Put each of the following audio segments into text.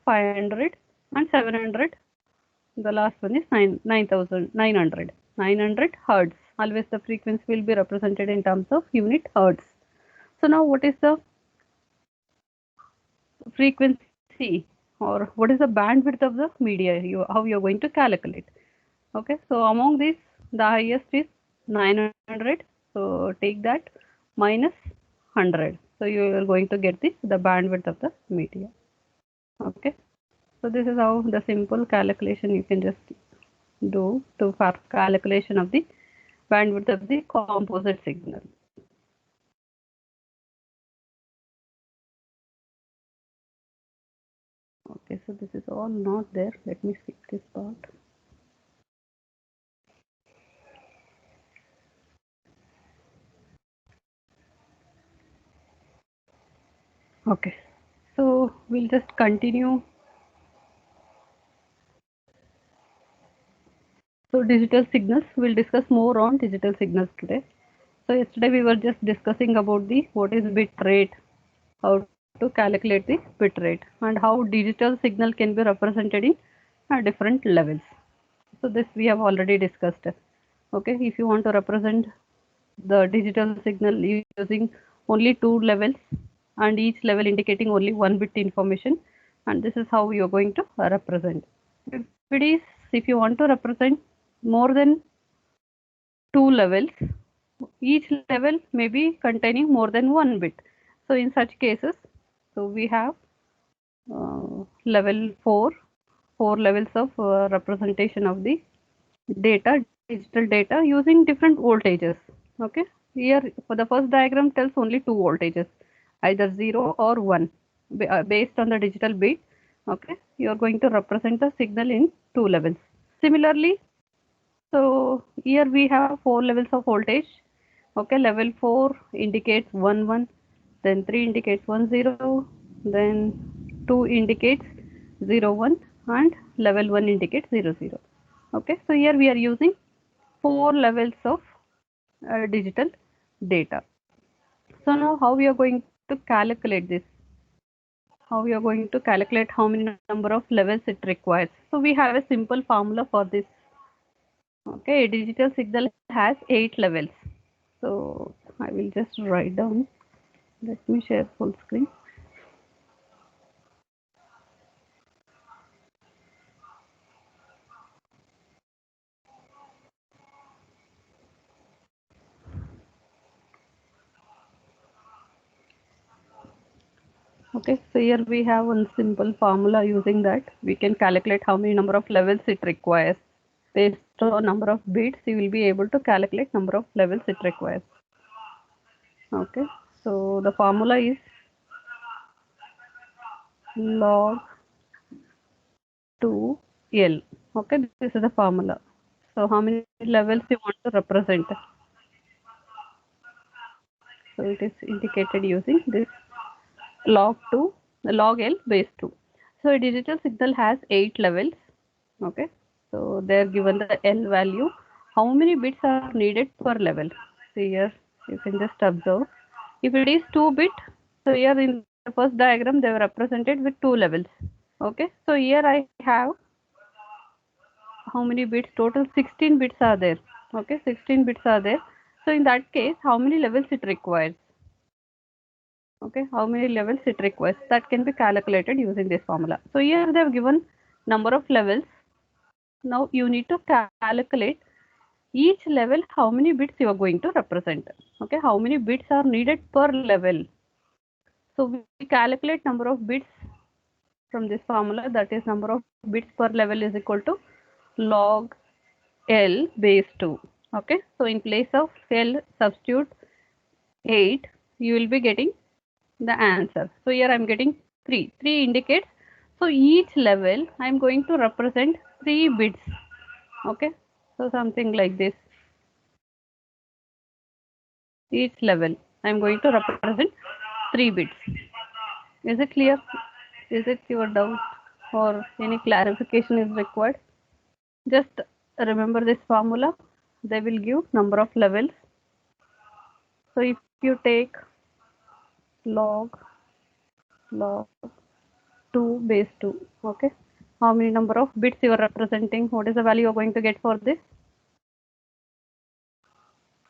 500 and 700. The last one is 9,900. 900 hertz. Always the frequency will be represented in terms of unit hertz. So now what is the frequency, or what is the bandwidth of the media, how you are going to calculate? Okay, so among these the highest is 900, so take that minus 100, so you are going to get the bandwidth of the media. Okay, so this is how the simple calculation you can just do for calculation of the bandwidth of the composite signal. Okay, so this is all not there. Let me skip this part. Okay, so we'll just continue. So digital signals, we'll discuss more on digital signals today. So yesterday we were just discussing about the what is bit rate, how to calculate the bit rate, and how digital signal can be represented in different levels. So this we have already discussed. Okay, if you want to represent the digital signal using only two levels and each level indicating only one bit information, and this is how you are going to represent. If you want to represent more than two levels, each level may be containing more than one bit. So in such cases, so we have level 4, four levels of representation of the data, digital data using different voltages. Okay, here for the first diagram tells only two voltages, either 0 or 1, based on the digital bit. Okay, you are going to represent the signal in two levels. Similarly, so here we have four levels of voltage. Okay, level 4 indicates 1 1, then 3 indicates 1 0, then 2 indicates 0 1, and level 1 indicates 0 0. Okay, so here we are using four levels of digital data. So now how we are going to calculate this? How we are going to calculate how many number of levels it requires? So we have a simple formula for this. Okay, digital signal has 8 levels. So I will just write down. Let me share full screen. Okay, so here we have one simple formula. Using that we can calculate how many number of levels it requires. Based on number of bits, you will be able to calculate number of levels it requires. Okay, so the formula is log 2L. Okay, this is the formula. So how many levels you want to represent? So it is indicated using this log 2, log L base 2. So a digital signal has 8 levels. Okay, so they are given the L value. How many bits are needed per level? So here you can just observe. If it is 2 bit, so here in the first diagram they were represented with 2 levels. Okay, so here I have how many bits? Total 16 bits are there. Okay, 16 bits are there. So in that case, how many levels it requires? Okay, how many levels it requires? That can be calculated using this formula. So here they have given number of levels. Now you need to calculate each level how many bits you are going to represent. Okay, how many bits are needed per level? So we calculate number of bits from this formula, that is number of bits per level is equal to log L base 2. Okay, so in place of L substitute 8, you will be getting the answer. So here I am getting 3. 3 indicates, so each level I am going to represent 3 bits. Okay, so something like this. Each level I am going to represent 3 bits. Is it clear? Is it your doubt or any clarification is required? Just remember this formula. They will give number of levels. So if you take log 2 base 2. Okay. How many number of bits you are representing? What is the value you are going to get for this?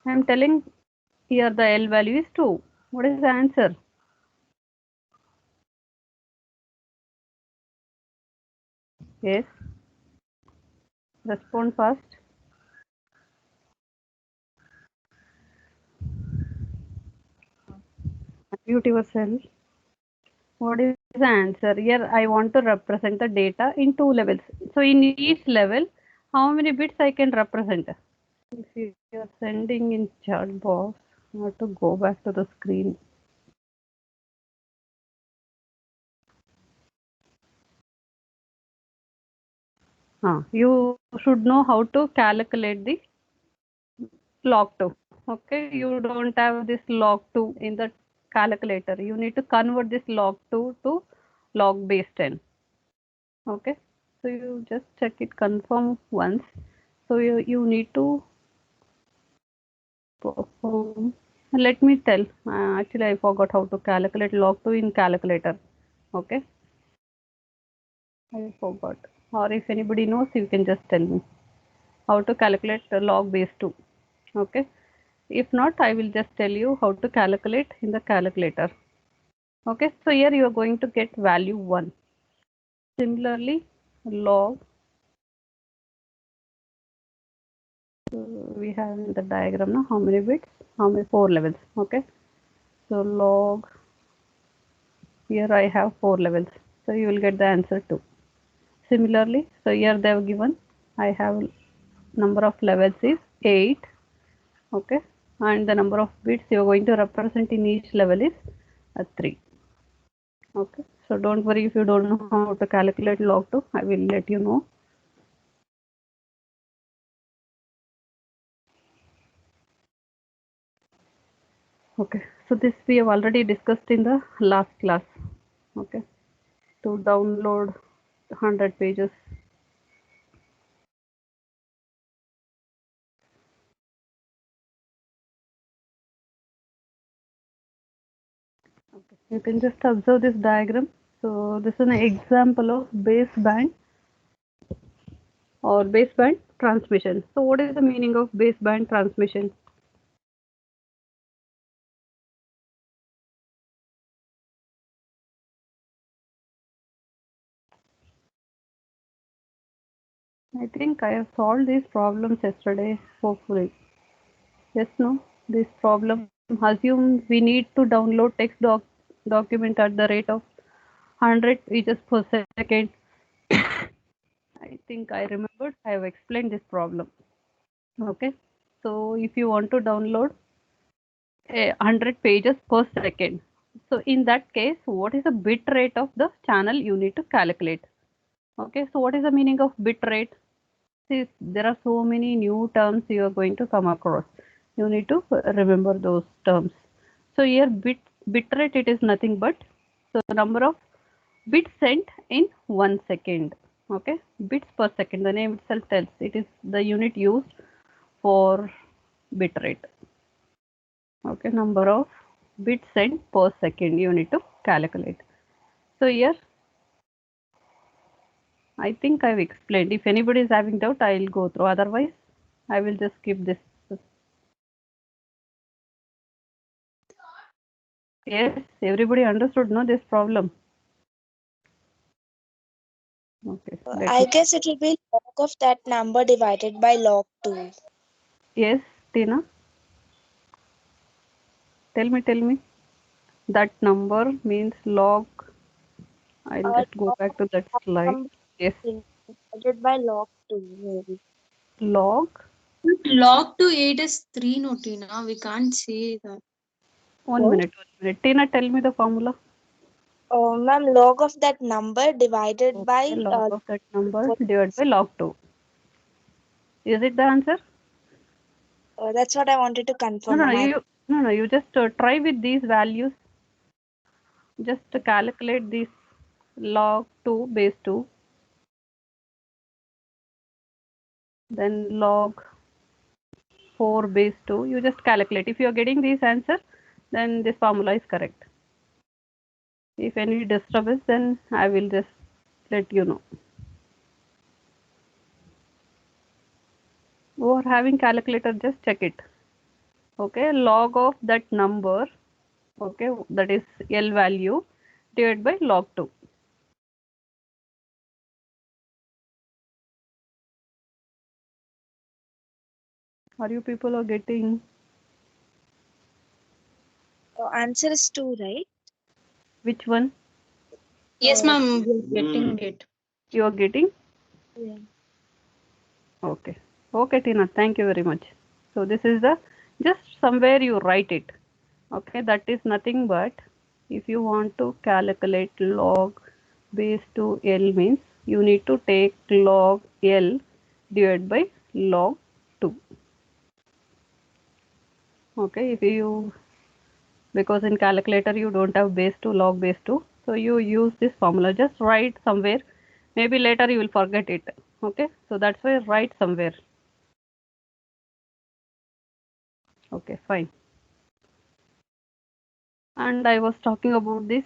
I am telling here the L value is 2. What is the answer? Yes. Respond fast. Mute yourself. What is the answer? Here I want to represent the data in 2 levels. So in each level, how many bits I can represent? If you are sending in chat box, I have to go back to the screen. You should know how to calculate the log2. Okay, you don't have this log2 in the calculator. You need to convert this log2 to log base 10. Okay, so you just check it, confirm once. So you need to perform. Let me tell. Actually, I forgot how to calculate log2 in calculator. Okay, I forgot. Or if anybody knows, you can just tell me how to calculate the log base 2. Okay, if not, I will just tell you how to calculate in the calculator. Okay, so here you are going to get value 1. Similarly, log, we have in the diagram now how many bits, how many 4 levels. Okay, so log, here I have 4 levels, so you will get the answer 2. Similarly, so here they have given, I have number of levels is 8. Okay, and the number of bits you are going to represent in each level is 3. Okay, so don't worry if you don't know how to calculate log2, I will let you know. Okay, so this we have already discussed in the last class. Okay, to download 100 pages. Okay, you can just observe this diagram. So this is an example of baseband or baseband transmission. So what is the meaning of baseband transmission? I think I have solved these problems yesterday, hopefully. Yes, no? This problem assume we need to download text document at the rate of 100 pages per second. I think I remembered. I have explained this problem. Okay. So if you want to download 100 pages per second. So in that case, what is the bit rate of the channel you need to calculate? Okay. So what is the meaning of bit rate? See, there are so many new terms you are going to come across. You need to remember those terms. So here bit rate, it is nothing but so the number of bits sent in 1 second. Okay, bits per second, the name itself tells it is the unit used for bit rate. Okay, number of bits sent per second you need to calculate. So here I think I've explained. If anybody is having doubt, I'll go through, otherwise I will just skip this. Yes, everybody understood, no, this problem? Okay, I guess it will be log of that number divided by log 2. yes, Tina, tell me. That number means log. I'll Log just go back of to that that slide. number Yes, divided by log 2, maybe. log. Log to 8 is 3, no, Tina. We can't say that. One minute, 1 minute. Tina, tell me the formula. Ma'am, log of that number divided Okay, by log of that number what- divided by log 2. Is it the answer? that's what I wanted to No, confirm, no, no. ma'am. You just try with these values. Just calculate this log 2 base 2. Then log 4 base 2. You just calculate. If you are getting this answer, then this formula is correct. If any disturbance, then I will just let you know. Or having calculator, just check it. Okay, log of that number, okay, that is L value divided by log 2. Are you people are getting? Answer is 2, right? Which one Yes, ma'am, we're getting it. you are getting? Yeah. Okay. Okay, Tina, thank you very much. So this is the, just somewhere you write it. Okay, that is nothing but, if you want to calculate log base to L means you need to take log L divided by log 2. Okay, if you, because in calculator you don't have base 2, log base 2, so you use this formula, just write somewhere, maybe later you will forget it. Okay, so that's why write somewhere. Okay, fine. And I was talking about this.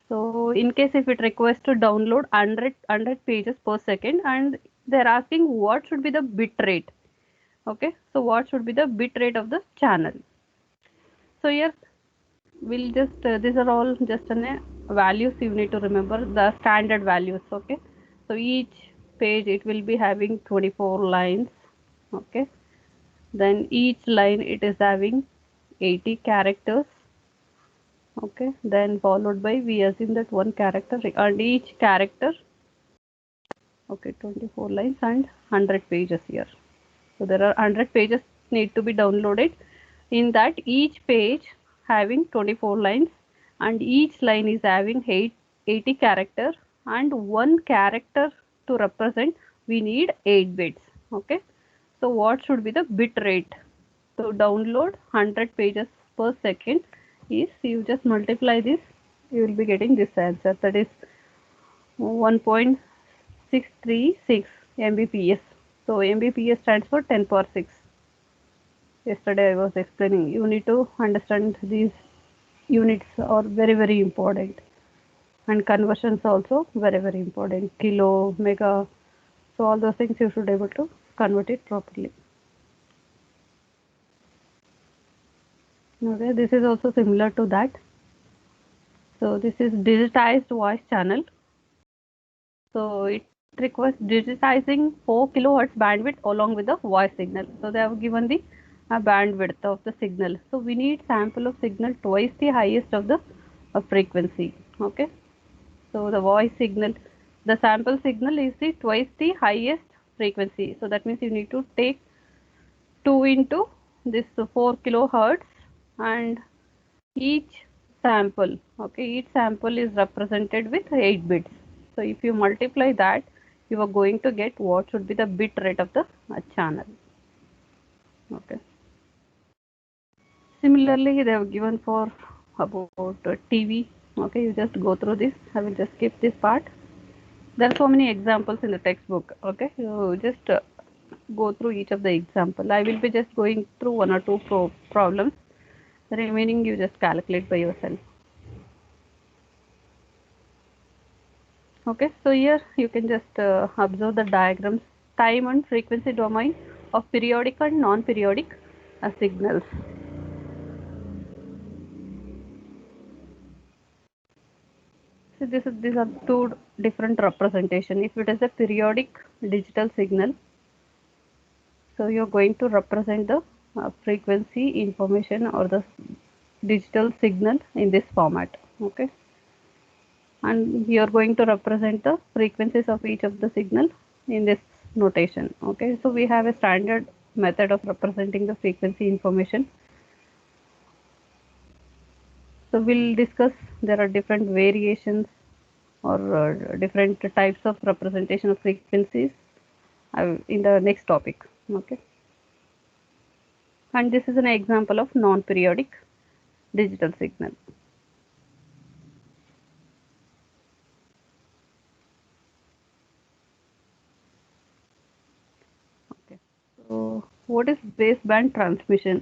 So in case if it requires to download 100 pages per second, and they're asking what should be the bit rate. Okay, so what should be the bit rate of the channel. So here we'll just, these are all just values you need to remember, the standard values. Okay, so each page it will be having 24 lines. Okay, then each line it is having 80 characters. Okay, then followed by, we assume that one character, and each character, okay, 24 lines and 100 pages here. So there are 100 pages need to be downloaded. In that, each page having 24 lines, and each line is having 80 character, and one character to represent we need 8 bits. Okay, so what should be the bit rate to download 100 pages per second is, you just multiply this, you will be getting this answer, that is 1.636 Mbps. So Mbps stands for 10 power 6. Yesterday I was explaining, you need to understand these units are very very important, and conversions also very very important, kilo, mega, so all those things you should be able to convert it properly. Okay, this is also similar to that. So this is digitized voice channel. So it requires digitizing 4 kilohertz bandwidth along with the voice signal. So they have given the bandwidth of the signal. So we need sample of signal twice the highest of the frequency. Okay. So the voice signal, the sample signal is the twice the highest frequency. So that means you need to take 2 into this 4 kilohertz, and each sample, okay, each sample is represented with 8 bits. So if you multiply that, you are going to get what should be the bit rate of the channel. Okay, similarly they have given for about TV. Okay, you just go through this, I will just skip this part. There are so many examples in the textbook. Okay, you just go through each of the example. I will be just going through one or two problems, the remaining you just calculate by yourself. Okay, so here you can just observe the diagrams, time and frequency domain of periodic and non-periodic signals. So these are two different representation. If it is a periodic digital signal, so you're going to represent the frequency information or the digital signal in this format. Okay, and you're going to represent the frequencies of each of the signal in this notation. Okay, so we have a standard method of representing the frequency information. So we'll discuss, there are different variations or different types of representation of frequencies in the next topic. Okay, and this is an example of non-periodic digital signal. Okay, so what is baseband transmission?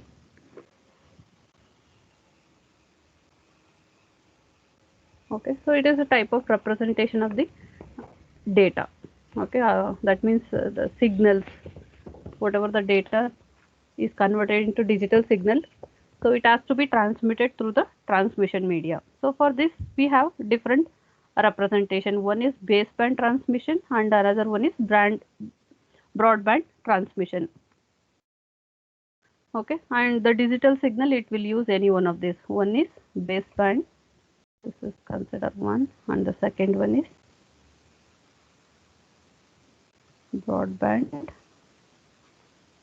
Okay, so it is a type of representation of the data. Okay, that means the signals, whatever the data is converted into digital signal, so it has to be transmitted through the transmission media. So for this we have different representation. One is baseband transmission and another one is broadband transmission. Okay, and the digital signal, it will use any one of these. One is baseband, this is considered one, and the second one is broadband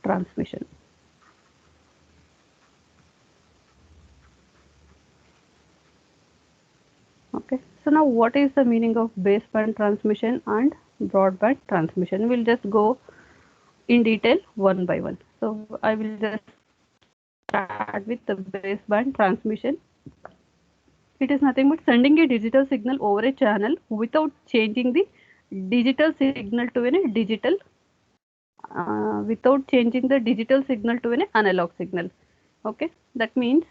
transmission. Okay, so now what is the meaning of baseband transmission and broadband transmission? We'll just go in detail one by one. So I will just start with the baseband transmission. It is nothing but sending a digital signal over a channel without changing the digital signal to an analog signal. Okay, that means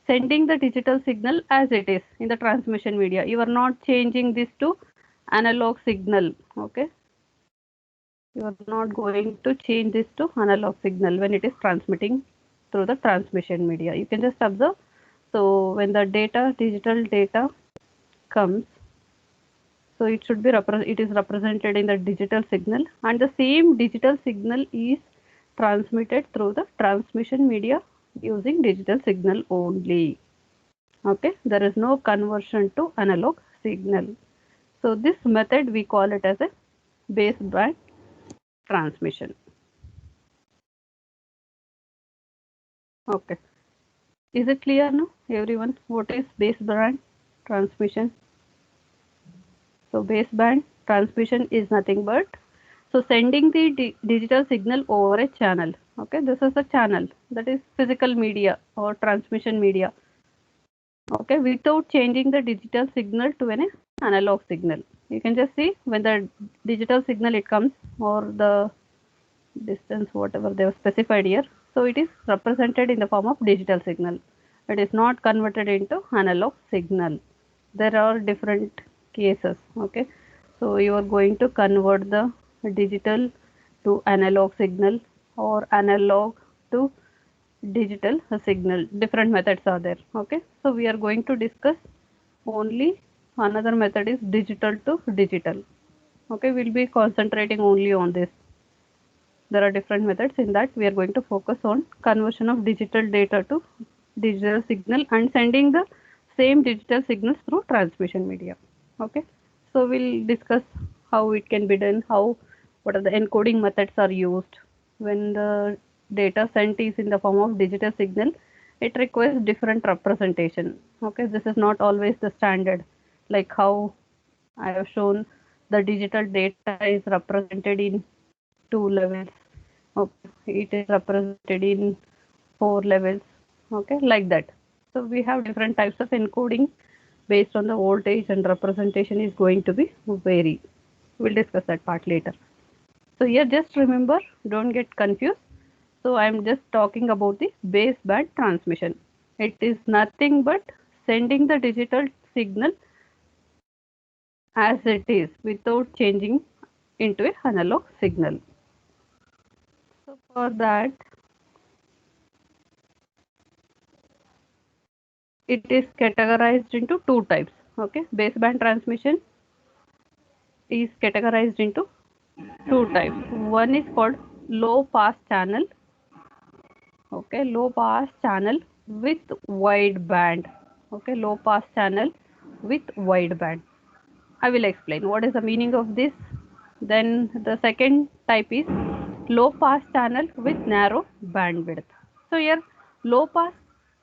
sending the digital signal as it is in the transmission media. You are not changing this to analog signal. Okay, you are not going to change this to analog signal when it is transmitting through the transmission media. You can just observe. So when the digital data comes, so it should be it is represented in the digital signal, and the same digital signal is transmitted through the transmission media using digital signal only. Okay, there is no conversion to analog signal. So this method we call it as a baseband transmission. Okay, is it clear now, everyone, what is baseband transmission? So baseband transmission is nothing but sending the digital signal over a channel. Okay, this is a channel, that is physical media or transmission media. Okay, without changing the digital signal to an analog signal. You can just see when the digital signal it comes, or the distance whatever they have specified here. So it is represented in the form of digital signal. It is not converted into analog signal. There are different cases. Okay, so you are going to convert the digital to analog signal or analog to digital signal. Different methods are there. Okay, so we are going to discuss only another method is digital to digital. Okay, we'll be concentrating only on this. There are different methods. In that we are going to focus on conversion of digital data to digital signal and sending the same digital signals through transmission media. Okay, so we'll discuss how it can be done, what are the encoding methods are used. When the data sent is in the form of digital signal, it requires different representation. Okay, this is not always the standard, like how I have shown the digital data is represented in 2 levels. Okay, it is represented in 4 levels. Okay, like that. So we have different types of encoding based on the voltage, and representation is going to be vary. We'll discuss that part later. So here just remember, don't get confused. So I am just talking about the baseband transmission. It is nothing but sending the digital signal as it is without changing into an analog signal. So for that, it is categorized into 2 types. Okay, baseband transmission is categorized into 2 types. One is called low pass channel. Okay, low pass channel with wide band. Okay, low pass channel with wide band. I will explain what is the meaning of this. Then the second type is low pass channel with narrow bandwidth. So here low pass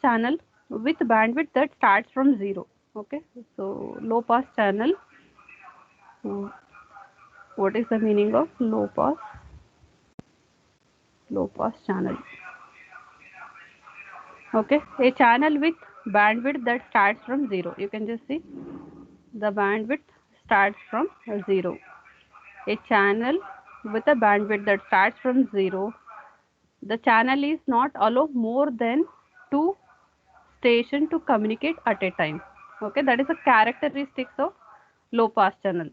channel with bandwidth that starts from 0. Okay, so low pass channel. What is the meaning of low pass channel? Okay, a channel with bandwidth that starts from 0. You can just see the bandwidth starts from 0. A channel with a bandwidth that starts from 0. The channel is not allow more than 2 stations to communicate at a time. Okay, that is the characteristics of low pass channel.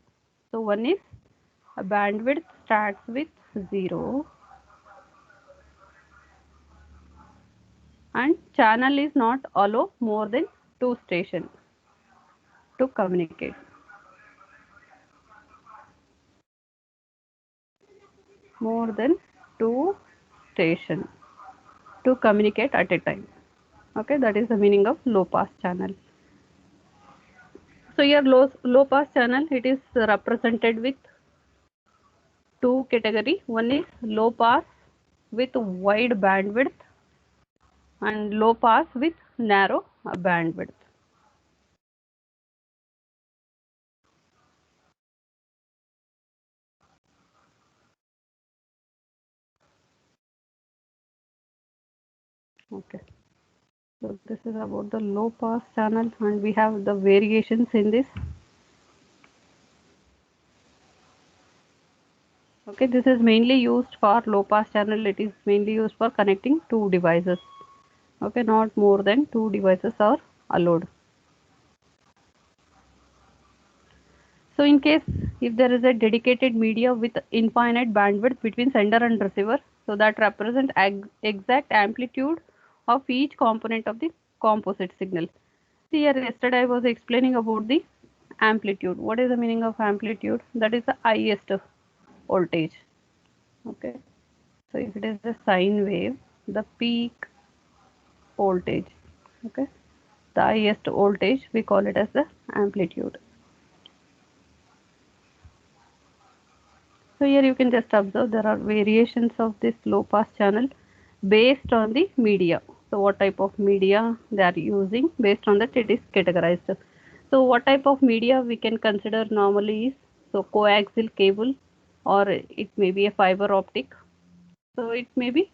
So one is a bandwidth starts with 0 and channel is not allow more than 2 stations to communicate. More than 2 stations to communicate at a time. Okay, that is the meaning of low pass channel. So here low pass channel, it is represented with two category. One is low pass with wide bandwidth and low pass with narrow bandwidth. Okay, so this is about the low pass channel and we have the variations in this. Okay, this is mainly used for low pass channel. It is mainly used for connecting two devices. Okay, not more than two devices are allowed. So in case if there is a dedicated media with infinite bandwidth between sender and receiver, so that represent exact amplitude of each component of the composite signal. See here, yesterday I was explaining about the amplitude. What is the meaning of amplitude? That is the highest voltage. Okay, so if it is a sine wave, the peak voltage, okay, the highest voltage, we call it as the amplitude. So here you can just observe there are variations of this low pass channel based on the media. So what type of media they are using, based on that it is categorized. So what type of media we can consider normally is, so coaxial cable, or it may be a fiber optic. So it may be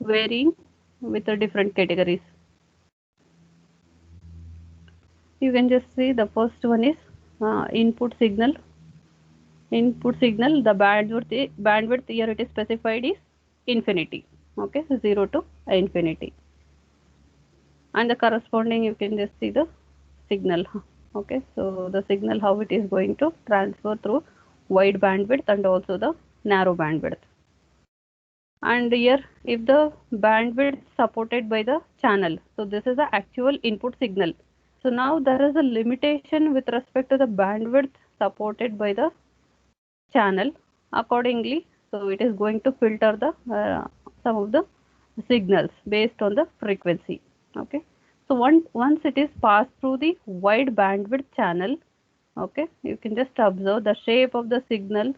varying with the different categories. You can just see the first one is input signal. Input signal, the bandwidth here it is specified is infinity. Okay, 0 to infinity. And the corresponding you can just see the signal. Okay, so the signal how it is going to transfer through wide bandwidth and also the narrow bandwidth. And here if the bandwidth supported by the channel, so this is the actual input signal. So now there is a limitation with respect to the bandwidth supported by the channel accordingly. So it is going to filter the some of the signals based on the frequency. Okay, so once it is passed through the wide bandwidth channel, okay, you can just observe the shape of the signal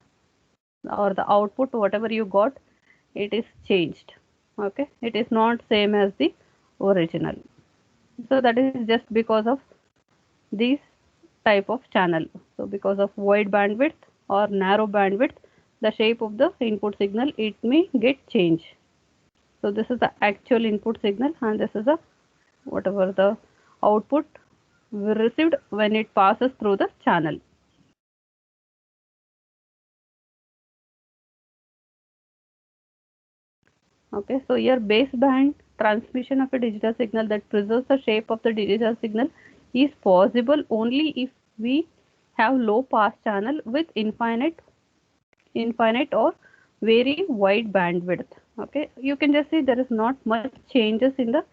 or the output whatever you got, it is changed. Okay, it is not same as the original. So that is just because of these type of channel. So because of wide bandwidth or narrow bandwidth, the shape of the input signal it may get changed. So this is the actual input signal and this is the whatever the output we received when it passes through the channel. Okay, so here baseband transmission of a digital signal that preserves the shape of the digital signal is possible only if we have low pass channel with infinite or very wide bandwidth. Okay, you can just see there is not much changes in the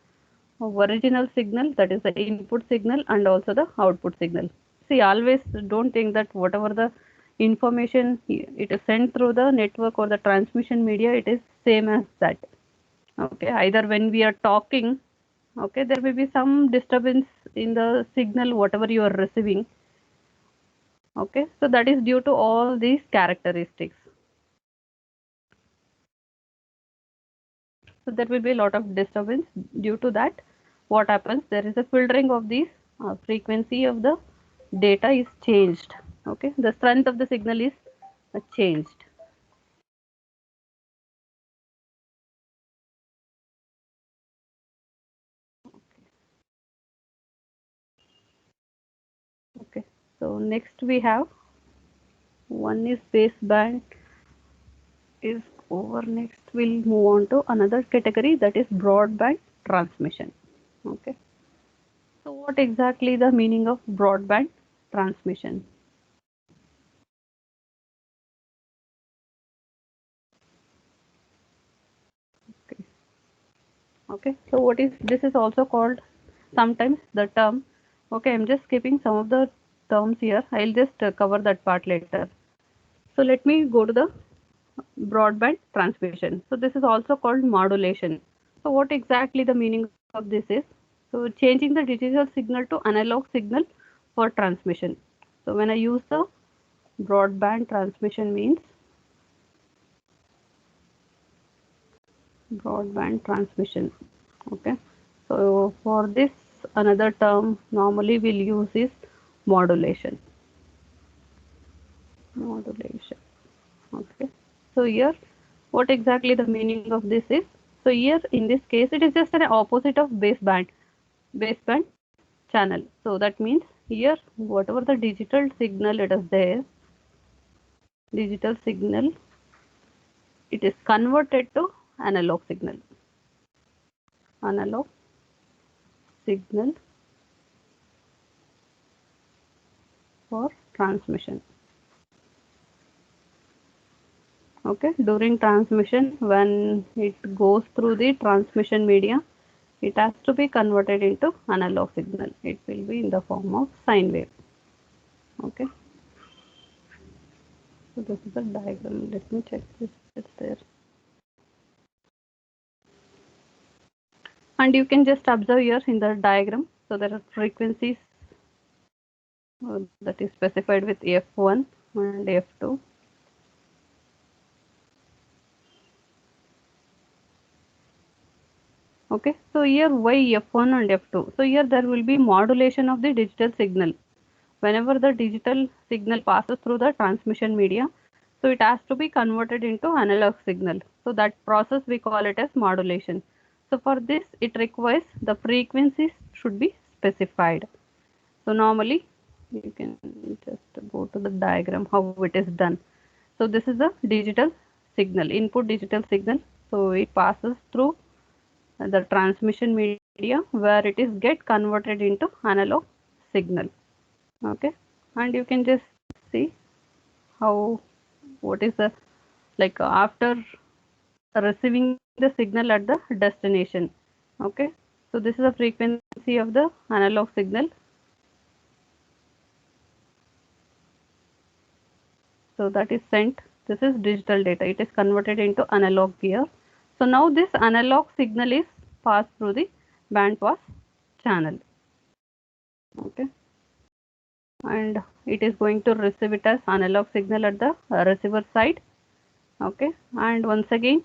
original signal, that is the input signal, and also the output signal. See, always don't think that whatever the information it is sent through the network or the transmission media, it is same as that. Okay, either when we are talking, okay, there may be some disturbance in the signal whatever you are receiving. Okay, so that is due to all these characteristics. So there will be a lot of disturbance. Due to that, what happens, there is a filtering of these frequency of the data is changed. Okay, the strength of the signal is changed. Okay, so next we have one is baseband is over. Next we'll move on to another category, that is broadband transmission. Okay, So what exactly the meaning of broadband transmission? Okay. Okay. So what is this is also called sometimes the term. Okay, I'm just skipping some of the terms here. I'll just cover that part later. So let me go to the broadband transmission. So this is also called modulation. So what exactly the meaning of this is? So changing the digital signal to analog signal for transmission. So when I use the broadband transmission means broadband transmission. Okay. So for this another term normally we'll use is modulation. Modulation. Okay. So here what exactly the meaning of this is? So here in this case it is just an opposite of baseband channel. So that means here whatever the digital signal it is there, digital signal, it is converted to analog signal. Analog signal for transmission. Okay, during transmission when it goes through the transmission media, it has to be converted into analog signal. It will be in the form of sine wave. Okay. So this is the diagram. Let me check this. It's there. And you can just observe here in the diagram. So there are frequencies that is specified with F1 and F2. Okay, so here why F1 and F2? So here there will be modulation of the digital signal. Whenever the digital signal passes through the transmission media, so it has to be converted into analog signal. So that process we call it as modulation. So for this it requires the frequencies should be specified. So normally you can just go to the diagram how it is done. So this is the digital signal, input digital signal. So it passes through the transmission media where it is get converted into analog signal. Okay, and you can just see how what is the like after receiving the signal at the destination. Okay, so this is the frequency of the analog signal. So that is sent. This is digital data. It is converted into analog here. So now this analog signal is passed through the band pass channel. Okay, and it is going to receive it as analog signal at the receiver side. Okay, and once again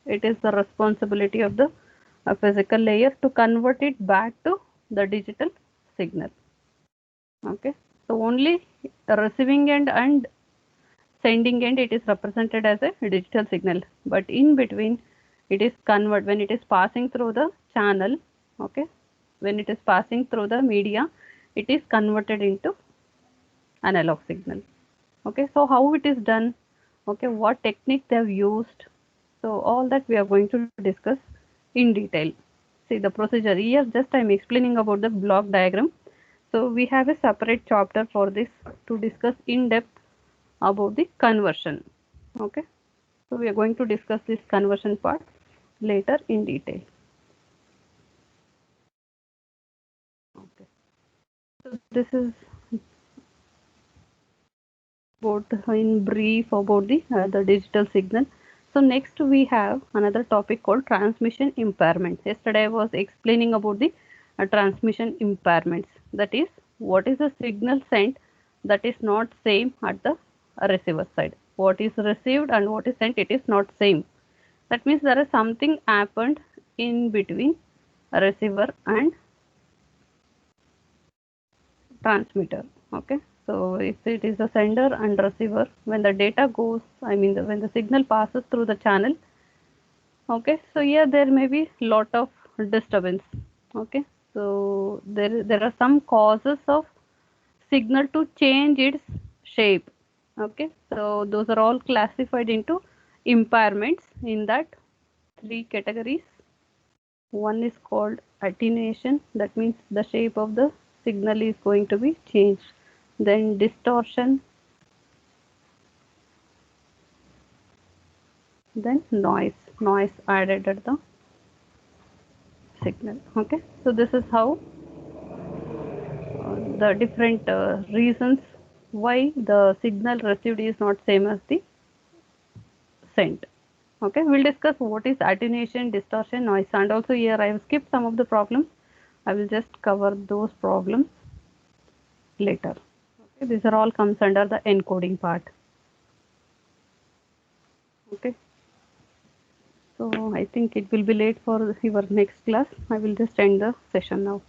it is the responsibility of the physical layer to convert it back to the digital signal. Okay, so only receiving end and sending end it is represented as a digital signal, but in between it is convert when it is passing through the channel. Okay, when it is passing through the media, it is converted into analog signal. Okay, so how it is done, okay, what technique they have used, so all that we are going to discuss in detail. See the procedure here, just I am explaining about the block diagram. So we have a separate chapter for this to discuss in depth about the conversion. Okay, so we are going to discuss this conversion part later in detail. Okay, so this is about in brief about the digital signal. So next we have another topic called transmission impairments. Yesterday I was explaining about the transmission impairments. That is, what is the signal sent that is not same at the receiver side. What is received and what is sent, it is not same. That means there is something happened in between receiver and transmitter. Okay, so if it is the sender and receiver, when the data goes, I mean when the signal passes through the channel, okay, so here there may be lot of disturbance. Okay, so there are some causes of signal to change its shape. Okay, so those are all classified into impairments in that three categories. One is called attenuation, that means the shape of the signal is going to be changed. Then distortion, then noise added at the signal. Okay, so this is how the different reasons why the signal received is not same as the sent. Okay, we'll discuss what is attenuation, distortion, noise, and also here I have skipped some of the problems. I will just cover those problems later. Okay, these are all comes under the encoding part. Okay, so I think it will be late for your next class. I will just end the session now.